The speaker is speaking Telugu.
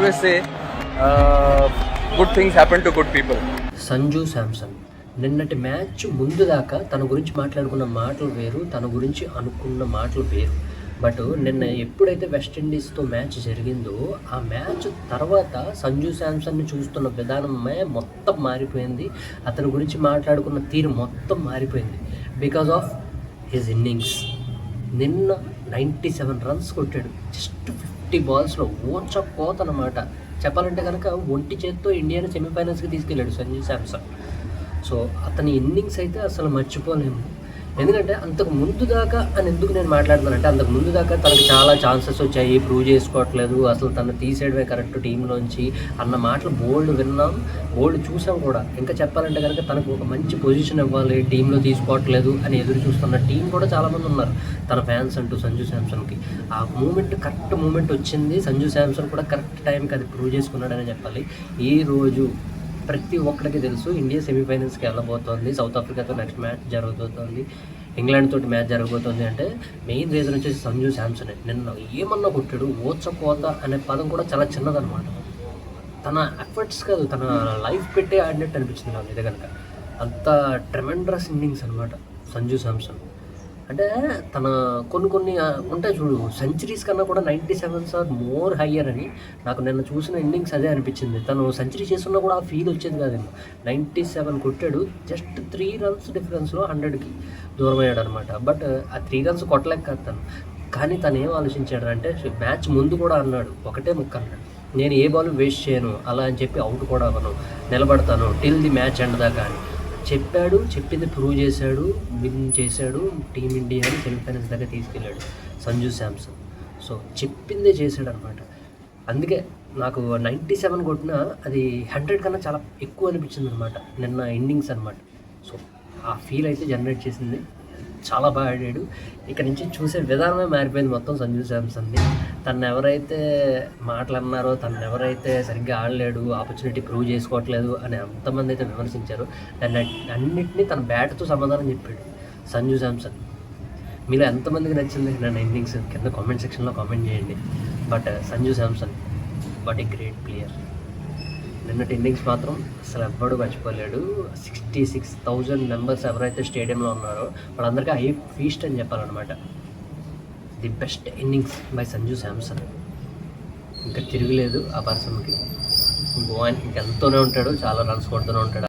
always say good things happen to good people. Sanju Samson నిన్నటి మ్యాచ్ ముందు దాకా తన గురించి మాట్లాడుకున్న మాటలు వేరు, తన గురించి అనుకున్న మాటలు వేరు. బట్ నిన్న ఎప్పుడైతే వెస్టిండీస్తో మ్యాచ్ జరిగిందో ఆ మ్యాచ్ తర్వాత సంజు శాంసన్ని చూస్తున్న విధానమే మొత్తం మారిపోయింది. అతని గురించి మాట్లాడుకున్న తీరు మొత్తం మారిపోయింది బికాజ్ ఆఫ్ హిజ్ ఇన్నింగ్స్. నిన్న 97 రన్స్ కొట్టాడు జస్ట్ 50 బాల్స్లో. ఓచకోత అన్నమాట చెప్పాలంటే కనుక. ఒంటి చేత్తో ఇండియాని సెమీఫైనల్స్కి తీసుకెళ్ళాడు సంజు శాంసన్. సో అతని ఇన్నింగ్స్ అయితే అసలు మర్చిపోలేము. ఎందుకంటే అంతకు ముందు దాకా అని ఎందుకు నేను మాట్లాడుతానంటే, అంతకు ముందు దాకా తనకు చాలా ఛాన్సెస్ వచ్చాయి, ప్రూవ్ చేసుకోవట్లేదు, అసలు తను తీసేయడమే కరెక్ట్ టీంలోంచి అన్న మాటలు బోల్డ్ విన్నాం, బోల్డ్ చూసాం కూడా. ఇంకా చెప్పాలంటే కనుక తనకు ఒక మంచి పొజిషన్ ఇవ్వాలి, టీంలో తీసుకోవట్లేదు అని ఎదురు చూస్తున్న టీం కూడా చాలామంది ఉన్నారు తన ఫ్యాన్స్ అంటూ సంజు శాంసన్కి. ఆ కరెక్ట్ మూమెంట్ వచ్చింది. సంజు శాంసన్ కూడా కరెక్ట్ టైంకి అది ప్రూవ్ చేసుకున్నాడని చెప్పాలి. ఈరోజు ప్రతి ఒక్కరికి తెలుసు ఇండియా సెమీఫైనల్స్కి వెళ్ళబోతోంది. సౌత్ ఆఫ్రికాతో నెక్స్ట్ మ్యాచ్ జరగబోతోంది, ఇంగ్లాండ్ తోటి మ్యాచ్ జరగబోతోంది. అంటే మెయిన్ రీజన్ వచ్చేసి సంజు శాంసన్. నిన్న ఏమన్నా కొట్టాడు. ఓచకోత అనే పదం కూడా చాలా చిన్నదనమాట. తన ఎఫర్ట్స్ కాదు, తన లైఫ్ పెట్టే ఆడినట్టు అనిపించింది నాకు ఇది కనుక. అంత ట్రెమెండరస్ ఇన్నింగ్స్ అనమాట సంజు శాంసన్. అంటే తన కొన్ని ఉంటాయి చూడు, సెంచరీస్ కన్నా కూడా 97 ఆర్ మోర్ హయ్యర్ అని నాకు నిన్న చూసిన ఇన్నింగ్స్ అదే అనిపించింది. తను సెంచరీ చేస్తున్నా కూడా ఆ ఫీల్ వచ్చేది కాదేమో. 97 కొట్టాడు, జస్ట్ 3 రన్స్ డిఫరెన్స్లో 100కి దూరం అయ్యాడు అనమాట. బట్ ఆ 3 రన్స్ కొట్టలేక కాదు తను. కానీ తను ఏం ఆలోచించాడు అంటే, మ్యాచ్ ముందు కూడా అన్నాడు, ఒకటే ముక్క అన్నాడు, నేను ఏ బాల్ వేస్ట్ చేయను అలా అని చెప్పి అవుట్ కూడా అవ్వను, నిలబడతాను టిల్ ది మ్యాచ్ ఎండ్ దాకా అని చెప్పాడు. చెప్పింది ప్రూవ్ చేశాడు, విన్ చేశాడు, టీమిండియాని సెమీఫైనల్స్ దగ్గర తీసుకెళ్ళాడు సంజు శాంసన్. సో చెప్పిందే చేశాడు అనమాట. అందుకే నాకు 97 కొట్టినా అది 100 కన్నా చాలా ఎక్కువ అనిపించింది అనమాట నిన్న ఇన్నింగ్స్ అనమాట. సో ఆ ఫీల్ అయితే జనరేట్ చేసింది. చాలా బాగా ఆడాడు. ఇక్కడ నుంచి చూసే విధానమే మారిపోయింది మొత్తం సంజు శాంసన్ని. తను ఎవరైతే మాటలన్నారో, తను ఎవరైతే సరిగ్గా ఆడలేడు, ఆపర్చునిటీ ప్రూవ్ చేసుకోవట్లేదు అని అంతమంది అయితే విమర్శించారు, దాన్ని అన్నింటినీ తన బ్యాట్తో సమాధానం చెప్పాడు సంజు శాంసన్. మీలో ఎంతమందికి నచ్చింది నన్ను ఇన్నింగ్స్ కింద కామెంట్ సెక్షన్లో కామెంట్ చేయండి. But Sanju Samson what a great player. నిన్నటి ఇన్నింగ్స్ మాత్రం అసలు ఎవ్వడు మర్చిపోలేడు. 66,000 మెంబర్స్ ఎవరైతే స్టేడియంలో ఉన్నారో వాళ్ళందరికీ హై ఫీస్ట్ అని చెప్పాలన్నమాట. The best innings by Sanju Samson. ఇంకా తిరగలేదు ఆ పర్సన్కి. గోవాన్ ఇంకెళ్తూనే ఉంటాడు, చాలా రన్స్ కొడుతూనే ఉంటాడు.